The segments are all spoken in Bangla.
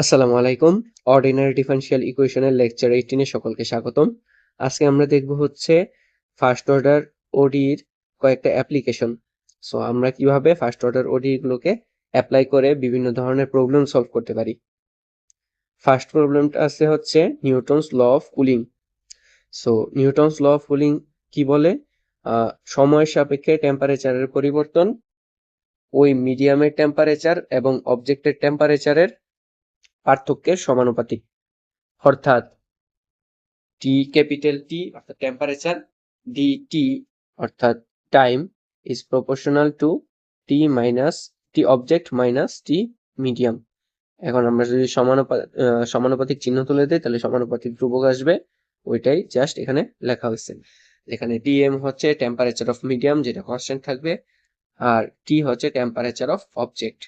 আসসালামু আলাইকুম। অর্ডিনারি ডিফারেনশিয়াল ইকুয়েশনের লেকচার 18 এ সকলকে স্বাগতম। আজকে আমরা দেখব হচ্ছে ফার্স্ট অর্ডার ওডির কয়েকটা অ্যাপ্লিকেশন। সো আমরা কিভাবে ফার্স্ট অর্ডার ওডি গুলোকে অ্যাপ্লাই করে বিভিন্ন ধরনের প্রবলেম সলভ করতে পারি। ফার্স্ট প্রবলেমটা আছে হচ্ছে Newton's law of cooling. So Newton's law of cooling কি বলে? সময়ের সাপেক্ষে টেম্পারেচারের পরিবর্তন ওই মিডিয়ামের টেম্পারেচার এবং অবজেক্টের টেম্পারেচারের পার্থক্যের সমানুপাতিক। অর্থাৎ টি ক্যাপিটাল টি অর্থাৎ টেম্পারেচার, ডিটি অর্থাৎ time is proportional to T minus T object minus T medium. এখন আমরা যদি সমানুপাতিক চিহ্ন তুলে দিই তাহলে সমানুপাতিক ধ্রুবক আসবে, ওইটাই জাস্ট এখানে লেখা হয়েছে। এখানে টিএম হচ্ছে টেম্পারেচার অফ মিডিয়াম, যেটা কনস্ট্যান্ট থাকবে, আর টি হচ্ছে টেম্পারেচার অফ অবজেক্ট।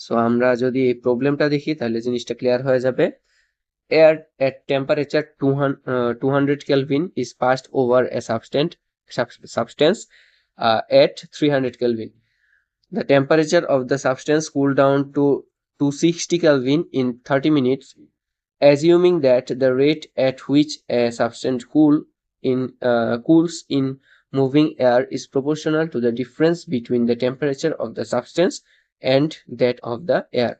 সো আমরা যদি এই প্রবলেমটা দেখি তাহলে জিনিসটা ক্লিয়ার হয়ে যাবে। Air at temperature 200 Kelvin is passed over a substance at 300 Kelvin. The temperature of the substance cooled down to 260 Kelvin in 30 minutes. Assuming that the rate at which a substance cools in moving air is proportional to the difference between the temperature of the substance and that of the air.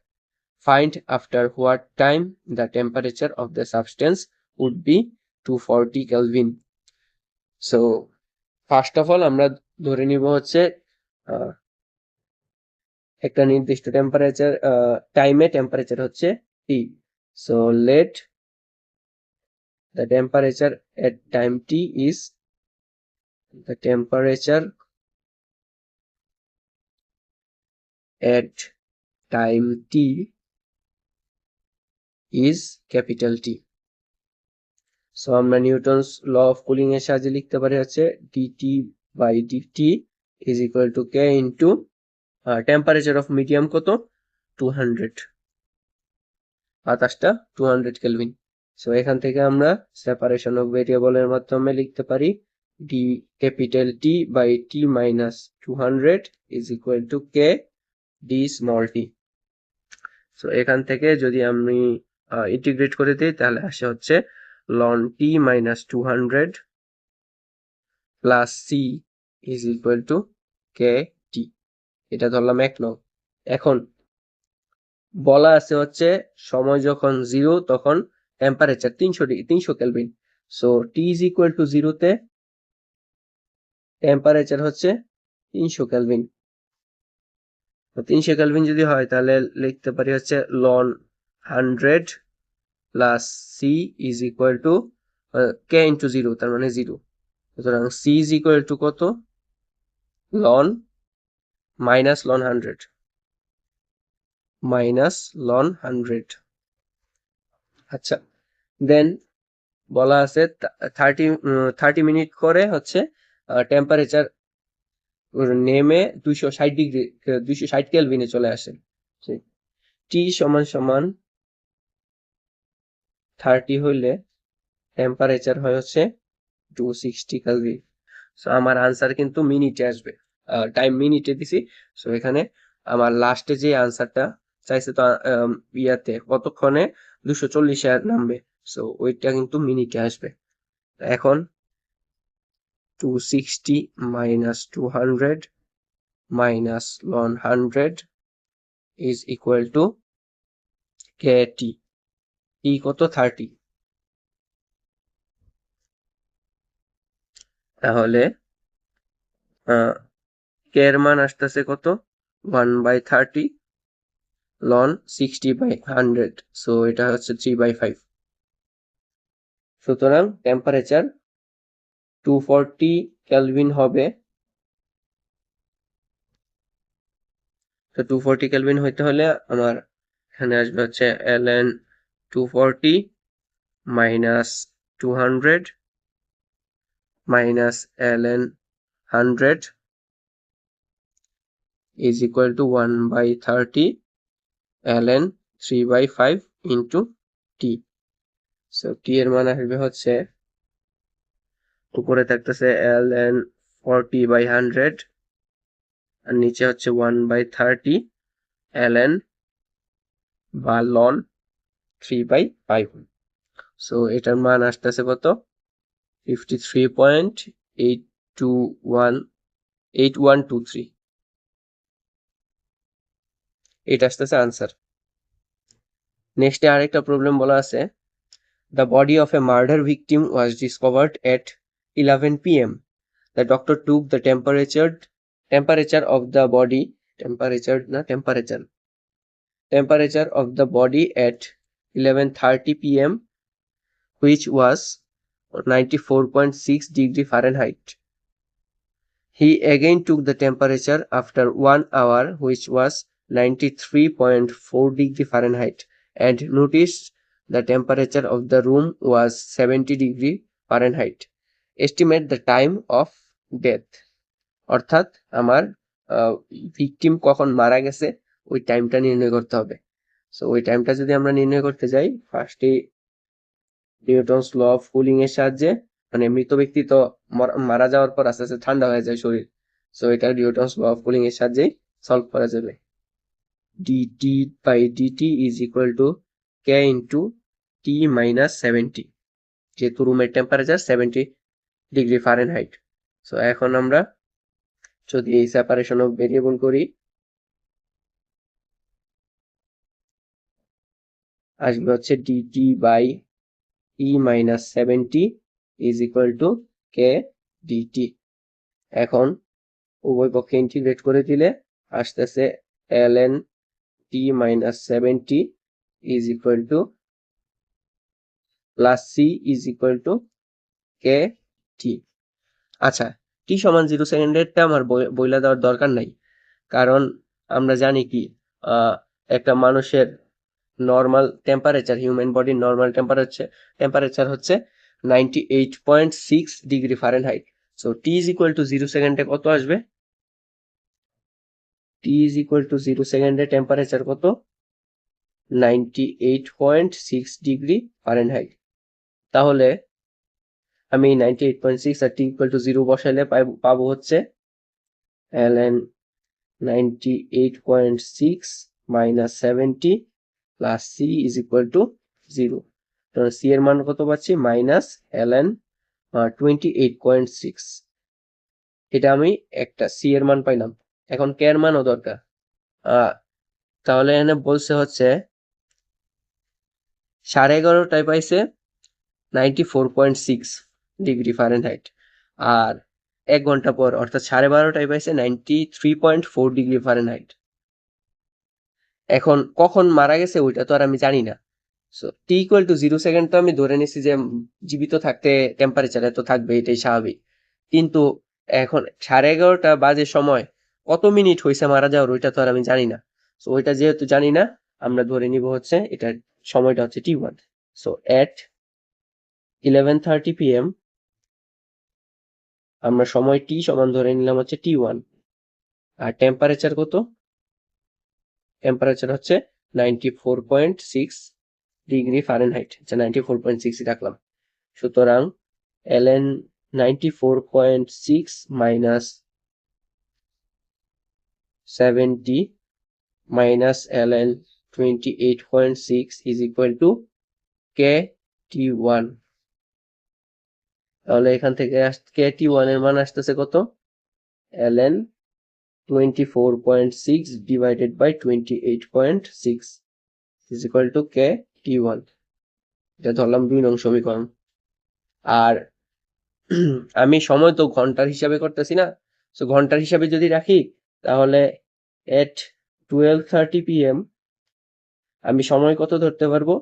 Find after what time the temperature of the substance would be 240 Kelvin. So first of all আমরা ধরে নিব হচ্ছে একটা নির্দিষ্ট টেম্পারেচার টাইমে টেম্পারেচার হচ্ছে T. So let the temperature at time T is the temperature at time T is capital T. So আমরা নিউটনস ল অফ কুলিং এর সাহায্যে লিখতে পারি হচ্ছে dt by dt is equal to k into temperature of medium কত 200, বাতাসটা 200 কেলভিন। সো এখান থেকে আমরা সেপারেশন অফ ভেরিয়েবলের মাধ্যমে লিখতে পারি d capital t by t minus 200 is equal to k d small t. So এখান থেকে যদি আমি ইন্টিগ্রেট করে দিই তাহলে আসে হচ্ছে ln t minus 200 plus c is equal to kt. এটা ধরলাম 1 নং। এখন বলা আছে হচ্ছে সময় যখন 0 তখন temperature 300 kelvin. So t is equal to 0 তে টেম্পারেচার হচ্ছে 300 কেলভিন। তো 300 কেলভিন যদি হয় তাহলে লিখতে পারি হচ্ছে ln 100 plus c is equal to k into 0, তার মানে 0। সুতরাং c is equal to কত ln minus ln 100 minus ln 100। আচ্ছা, দেন বলা আছে 30 মিনিট করে হচ্ছে টেম্পারেচার নেমে 260 কেলভিনে চলে আসে। টি সমান সমান 30 হইলে টেম্পারেচার হয় হচ্ছে 260 কেলভিন। সো আমার আনসার কিন্তু মিনিটে আসবে, টাইম মিনিটে দিছি। সো এখানে আমার লাস্টে যে আনসারটা চাইছে তো ইয়াতে কতক্ষণে 240 নামবে, সো ওইটা কিন্তু মিনিটে আসবে। এখন 260 minus 200 minus ln 100 is equal to kt. টি কত 30, তাহলে কে এর মান আসতেছে কত 1/30 ln 60/100। সো এটা হচ্ছে 3/5। সুতরাং টেম্পারেচার 240 কেলভিন হবে। তো 240 কেলভিন হইতে হলে আমার এখানে আসবে হচ্ছে ln 240 minus 200 minus ln 100 is equal to 1/30 ln 3/5 into t. So t এর মান আসবে হচ্ছে উপরে থাকতেছে ln 40/100 আর নিচে হচ্ছে 1/30 ln বা ln 3/5। সো এটার মান আসতেছে কত? 53.8123। এটা আসতেছে আনসার। নেক্সটে আরেকটা প্রবলেম বলা আছে, the body of a murder victim was discovered at 11 p.m. The doctor took the temperature of the body, temperature of the body at 11:30 p.m., which was 94.6 degree Fahrenheit. He again took the temperature after 1 hour, which was 93.4 degree Fahrenheit, and noticed the temperature of the room was 70 degree Fahrenheit. Estimate the time of death. অর্থাৎ আমার ভিকটিম কখন মারা গেছে ওই টাইমটা নির্ণয় করতে হবে। সো ওই টাইমটা যদি আমরা নির্ণয় করতে যাই, ফার্স্টে নিউটনস ল অফ কুলিং এর সাহায্যে, মানে মৃত ব্যক্তি তো মারা যাওয়ার পর আস্তে আস্তে ঠান্ডা হয়ে যায় শরীর, সো এটা নিউটনস ল অফ কুলিং এর সাহায্যেই সলভ করা যাবে। dt/dt is equal to k into t minus 70, যেহেতু রুমের টেম্পারেচার 70 ডিগ্রি ফারেনহাইট। সো এখন আমরা যদি এই সেপারেশন অফ ভেরিয়েবল করি, আসবে হচ্ছে dt by e minus 70 is equal to k dt। এখন উভয় পক্ষে ইন্টিগ্রেট করে দিলে আসতেছে ln t minus 70 is equal two plus c is equal to k t। আচ্ছা, t সমান 0 সেকেন্ডেরটা আমার বইলা দেওয়ার দরকার নাই, কারণ আমরা জানি কি একটা মানুষের নর্মাল টেম্পারেচার, হিউম্যান বডির নর্মাল টেম্পারেচার হচ্ছে 98.6 degree Fahrenheit. So T is equal to 0 সেকেন্ডে কত আসবে? টি ইজ ইকুয়াল টু 0 সেকেন্ডে টেম্পারেচার কত? 98.6 ডিগ্রি ফারেনহাইট। তাহলে আমি 98.6 আর টি ইকুয়াল টু 0 বসাইলে পাবো হচ্ছে ln 98.6 minus 70 plus c is equal to 0। C এর মান কত পাচ্ছি? Minus ln 28.6। এটা আমি একটা সি এর মান পাইলাম। এখন কে এর মানও দরকার। তাহলে এখানে বলছে হচ্ছে 11:30টায় পাইছে 94.6 ডিগ্রি ফারেনহাইট, আর 1 ঘন্টা পর অর্থাৎ 12:30টায় পাইছে 93.4 ডিগ্রি ফারেনহাইট। এখন কখন মারা গেছে ওইটা তো আর আমি জানি না। So T equal to 0 second তো আমি ধরে নিছি যে জীবিত থাকতে টেম্পারেচার এত থাকবে, এটাই স্বাভাবিক। কিন্তু এখন 11:30 বাজে সময় কত মিনিট হয়েছে মারা যাওয়ার ওইটা তো আর আমি জানি না। সো ওইটা যেহেতু জানি না, আমরা ধরে নিব হচ্ছে এটার সময়টা হচ্ছে t1। সো এট 11:30 PM আমরা সময় t সমান ধরে নিলাম হচ্ছে t1, আর টেম্পারেচার কত? টেম্পারেচার হচ্ছে 94.6 ডিগ্রি ফারেনহাইট। আচ্ছা, 94.6 রাখলাম। সুতরাং ln 94.6 minus 70 minus ln 28.6 is equal to kt1। তাহলে এখান থেকে kt1 এর মান আসতেছে কত? ln 24.6 divided by 28.6 is equal to kt1। এটা ধরলাম 2 নং সমীকরণ। আর আমি সময় তো ঘন্টার হিসাবে করতেছি না, সো ঘন্টার হিসাবে যদি রাখি তাহলে এট 12:30 PM আমি সময় কত ধরতে পারবো?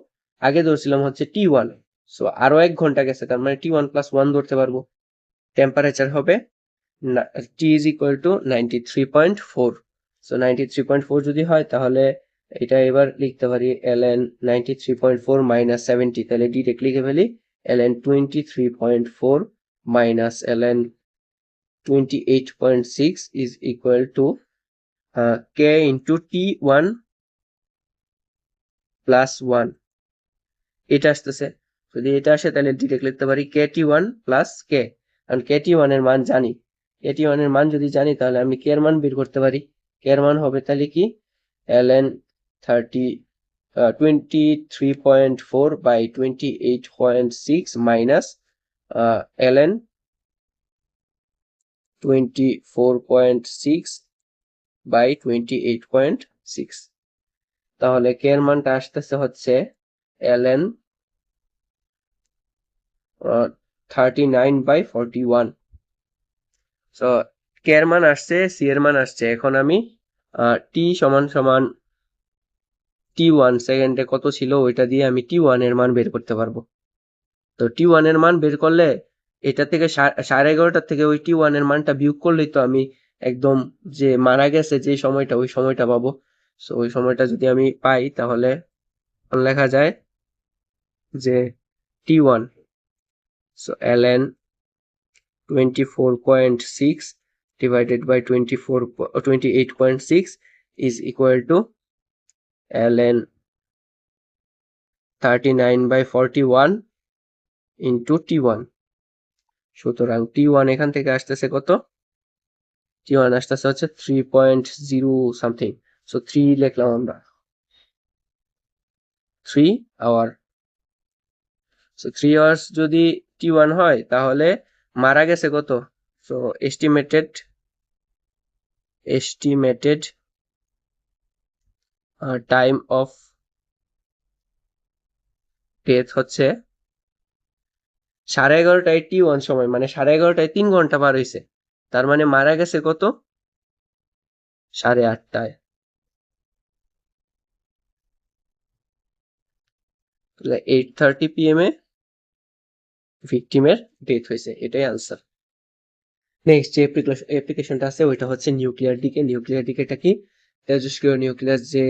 আগে ধরছিলাম হচ্ছে t1, সো আরো 1 ঘন্টা গেছে, তার মানে t1 প্লাস 1 ধরতে পারবো। টেম্পারেচার হবে t is equal two 93.4। So 93.4 যদি হয় তাহলে এটা এবার লিখতে পারি ln 93.4 মাইনাস 70, তাহলে ডিরেক্ট লিখে ফেলি ln 23.4 minus ln 28.6 is equal to k into t1 plus 1। এটা আসতেছে, যদি এটা আসে তাহলে ডিরেক্ট লিখতে পারি kt1 plus k, কারণ kt1 এর মান জানি। kt1 এর মান যদি জানি তাহলে আমি k এর মান বের করতে পারি। k এর মান হবে তাহলে কি ln 30 23.4 by 28.6 minus ln 24.6 by 28.6, তাহলে কে এর মানটা আসতেছে হচ্ছে ln 39/41। সো কে এর মান আসছে, সি এর মান আসছে। এখন আমি টি সমান সমান t1 সেকেন্ডে কত ছিল ওইটা দিয়ে আমি t1 এর মান বের করতে পারবো। তো t1 এর মান বের করলে এটা থেকে 11:30 থেকে ওই t1 এর মানটা বিয়োগ করলেই তো আমি একদম যে মারা গেছে যে সময়টা ওই সময়টা পাবো। সো ওই সময়টা যদি আমি পাই তাহলে লেখা যায় যে t1, so ln 24.6 divided by 28.6 is equal to ln 39/41 into t1। সুতরাং t1 এখান থেকে আসতেছে কত, t1 আসতেছে হচ্ছে 3.0 সামথিং। সো 3 লিখলাম আমরা, 3 আওয়ার। সো 3 আওয়ার্স যদি t1 হয় তাহলে মারা গেছে কত, so estimated time of death হচ্ছে 11:30টায় t1 সময়, মানে 11:30টায় 3 ঘন্টা পার হয়েছে। তার মানে মারা গেছে কত, 8:30টায়। 8:30 PM এ ভিকটিমের ডেথ হয়েছে, এটাই আনসার। নেক্সট যে অ্যাপ্লিকেশনটা আছে ওইটা হচ্ছে নিউক্লিয়ার ডিকে। নিউক্লিয়ার ডিকেটা কি, তেজস্ক্রিয় নিউক্লিয়াস যে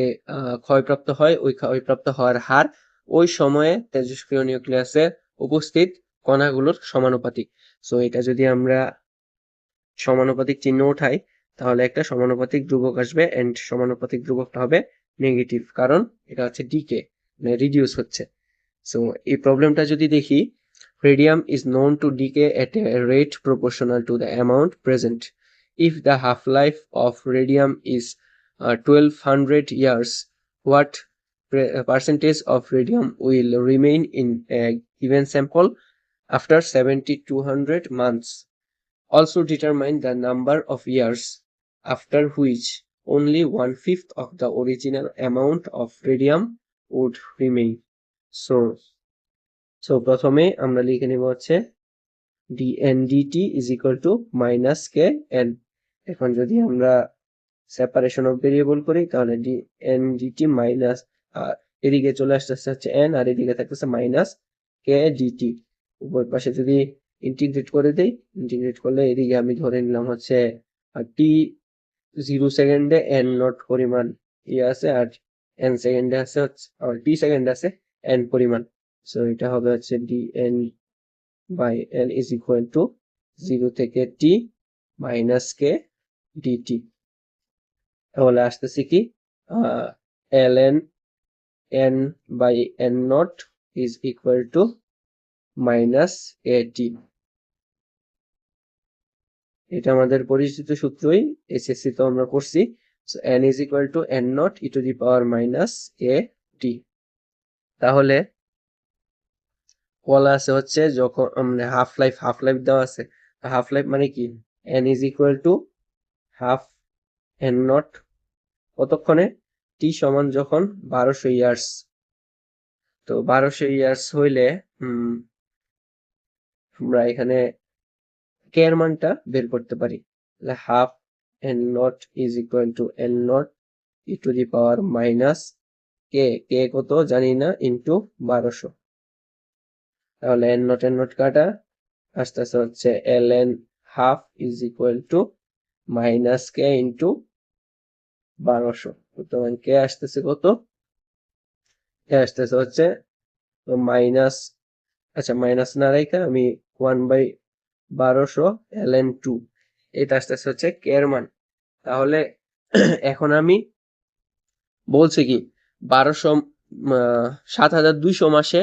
ক্ষয়প্রাপ্ত হয় ওই ক্ষয়প্রাপ্ত হওয়ার হার ওই সময়ে তেজস্ক্রিয় নিউক্লিয়াসে উপস্থিত কণাগুলোর সমানুপাতিক। সো এটা যদি আমরা সমানুপাতিক চিহ্ন উঠাই তাহলে একটা সমানুপাতিক ধ্রুবক আসবে, এন্ড সমানুপাতিক ধ্রুবকটা হবে নেগেটিভ, কারণ এটা হচ্ছে ডিকে, মানে রিডিউস হচ্ছে। সো এই প্রবলেমটা যদি দেখি, radium is known to decay at a rate proportional to the amount present. If the half-life of radium is 1200 years, what percentage of radium will remain in a given sample after 7200 months? Also determine the number of years after which only 1/5 of the original amount of radium would remain. So প্রথমে আমরা লিখে নেব হচ্ছে dNdt is equal to minus kn। এখন যদি আমরা সেপারেশন অফ ভেরিয়েবল করি তাহলে dNdt মাইনাস, এদিকে চলে আসতেছে হচ্ছে n, আর এদিকে থাকতেছে মাইনাস kdt। উপর পাশে যদি ইন্টিগ্রেট করে দেই, ইন্টিগ্রেট করলে এদিকে আমি ধরে নিলাম হচ্ছে t0 সেকেন্ডে n নট পরিমাণ আছে, আর n সেকেন্ডে আছে হচ্ছে, আর t সেকেন্ডে আছে n পরিমাণ। সো এটা হবে হচ্ছে dn by l is equal to 0 থেকে t minus k dt। তাহলে আসতেছে কি, ln n by n naught is equal to minus at। এটা আমাদের পরিচিত সূত্রই, এসএসসি তো আমরা করছি। So n is equal to n naught e to the power minus a t। তাহলে বলা আছে হচ্ছে যখন মানে হাফ লাইফ দেওয়া আছে, হাফ লাইফ মানে কি, n is equal to half n naught কতক্ষণে, টি সমান যখন 1200 ইয়ার্স। তো 1200 ইয়ার্স হইলে আমরা এখানে কে এর মানটা বের করতে পারি, half n naught is equal to n naught e to the power minus কে কত জানি না, ইন্টু 1200। তাহলে n naught কাটা, আসতেছে হচ্ছে ln half is equal to minus K into 1200। সুতরাং কে আসতেছে কত, কে আসতেছে হচ্ছে মাইনাস, আচ্ছা মাইনাস না রেখে আমি 1/1200 ln 2, এটা আসতেছে হচ্ছে কে এর মান। তাহলে এখন আমি বলছি কি 7200 মাসে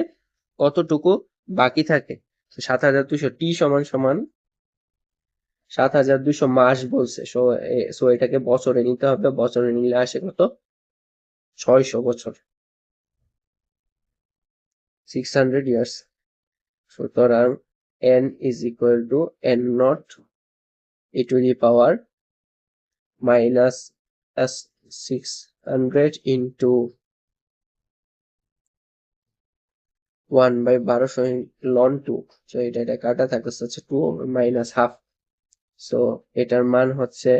কতটুকু বাকি থাকে, 7200 টি সমান সমান 7200 মাস বলছে। সো এটাকে বছরে নিতে হবে, বছরে নিলে আসে কত, 600 বছর। 600 years. সুতরাং n is equal to n naught e to the power minus s 600 into 1 by 1200 ln 2. So এটা কাটা থাকতেছে হচ্ছে 2 minus half. So এটার মান হচ্ছে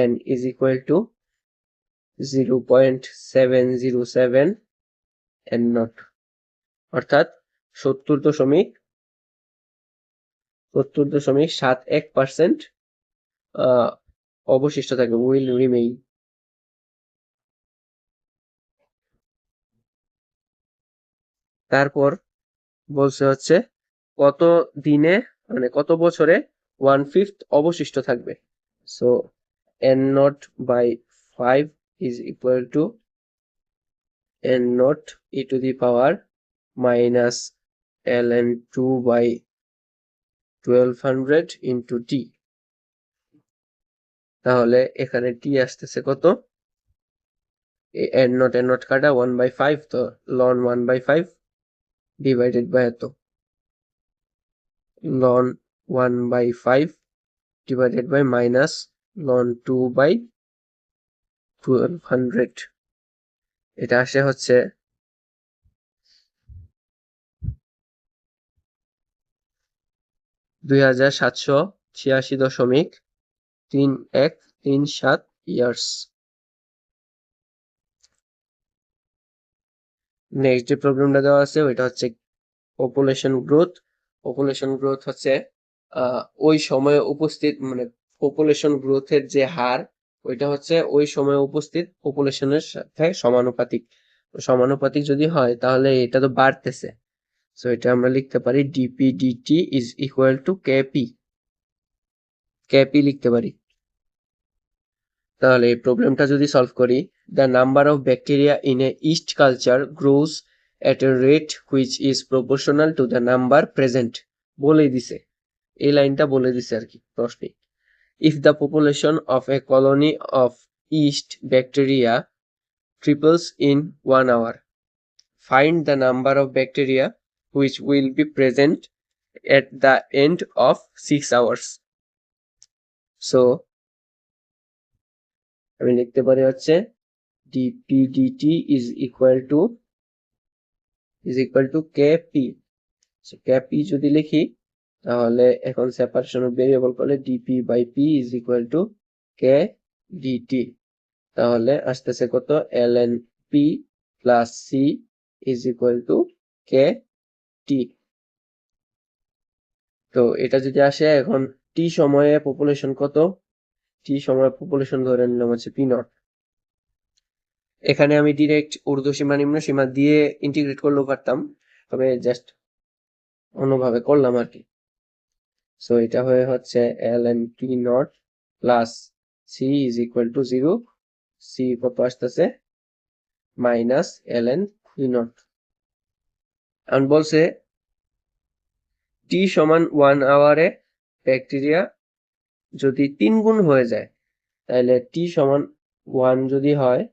n is equal to 0.707 n naught, অর্থাৎ 70.71% অবশিষ্ট থাকবে, will remain. তারপর বলছে হচ্ছে কত দিনে মানে কত বছরে 1/5 অবশিষ্ট থাকবে। So n naught by 5 is equal to n naught e to the power minus ln 2 by 1200 into t। তাহলে এখানে t আসতেছে কত, n naught কাটা 1/5, তো ln 1/5 divided by এত, ln 1/5 divided by minus ln 2 by 1200। এটা আসে হচ্ছে 2786.3137 ইয়ার্স। নেক্সট যে প্রবলেমটা দেওয়া আছে ওইটা হচ্ছে পপুলেশন গ্রোথ হচ্ছে ওই সময়ে উপস্থিত মানে পপুলেশন গ্রোথের যে হার ওইটা হচ্ছে ওই সময়ে উপস্থিত পপুলেশনের সাথে সমানুপাতিক যদি হয় তাহলে এটা তো বাড়তেছে। সো এটা আমরা লিখতে পারি dp dt is equal to kp লিখতে পারি। তাহলে এই প্রবলেমটা যদি সলভ করি, the number of bacteria in a yeast culture grows at a rate which is proportional to the number present, বলেই দিছে, এই লাইনটা বলে দিছে আর কি প্রশ্নে। If the population of a colony of yeast bacteria triples in 1 hour, find the number of bacteria which will be present at the end of 6 hours. So আমি লিখতে পারি হচ্ছে dpdt is equal to kp. So kp যদি লিখি তাহলে এখন সেপারেশন অফ ভেরিয়েবল করলে dp by p is equal to k dt, তাহলে আসতেছে কত ln p plus c is equal to k t। তো এটা যদি আসে এখন t সময়ে পপুলেশন কত, t সময়ে পপুলেশন ধরে নিলাম হচ্ছে p নট। এখানে আমি ডিরেক্ট ঊর্ধ্ব সীমা নিম্ন সীমা দিয়ে ইন্টিগ্রেট করলেও পারতাম, তবে জাস্ট অন্যভাবে করলাম আর কি। সো এটা হয়ে হচ্ছে ln p not plus c is equal to 0, c কত আসতেছে মাইনাস ln p নট। এখন বলছে t সমান 1 আওয়ারে ব্যাকটেরিয়া যদি 3 গুণ হয়ে যায় তাহলে t সমান 1 যদি হয়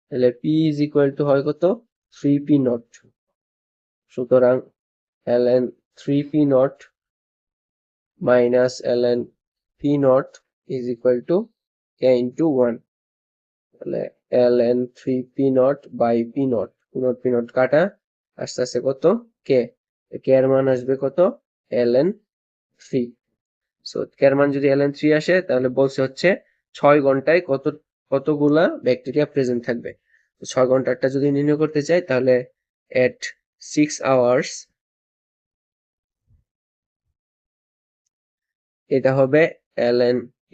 তাহলে p ইজ ইকুয়াল টু হয় কত 3p নট। সুতরাং ln 3p not minus ln p naught is equal to k into 1, তাহলে ln 3p naught by p naught, p naught কাটা আসতেছে কত k, k এর মান আসবে কত ln 3। সো k এর মান যদি ln 3 আসে তাহলে বলছে হচ্ছে 6 ঘন্টায় কতগুলা ব্যাকটেরিয়া প্রেজেন্ট থাকবে। তো 6 ঘন্টাটা যদি নির্ণয় করতে চাই তাহলে at 6 hours এটা হবে ln p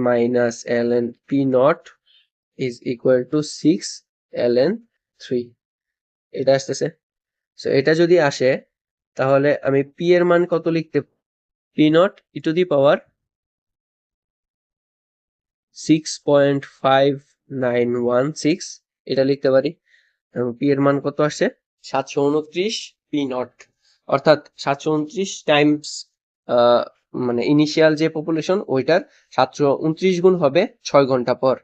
minus ln p naught is equal to 6 ln 3, এটা আসতেছে। সো এটা যদি আসে তাহলে আমি p এর মান কত লিখতে, p naught e to the power 6.5916 এটা লিখতে পারি। p এর মান কত আসছে 729 p naught, অর্থাৎ 729 টাইমস মানে ইনিশিয়াল যে পপুলেশন ওইটার 729 গুণ হবে 6 ঘন্টা পর।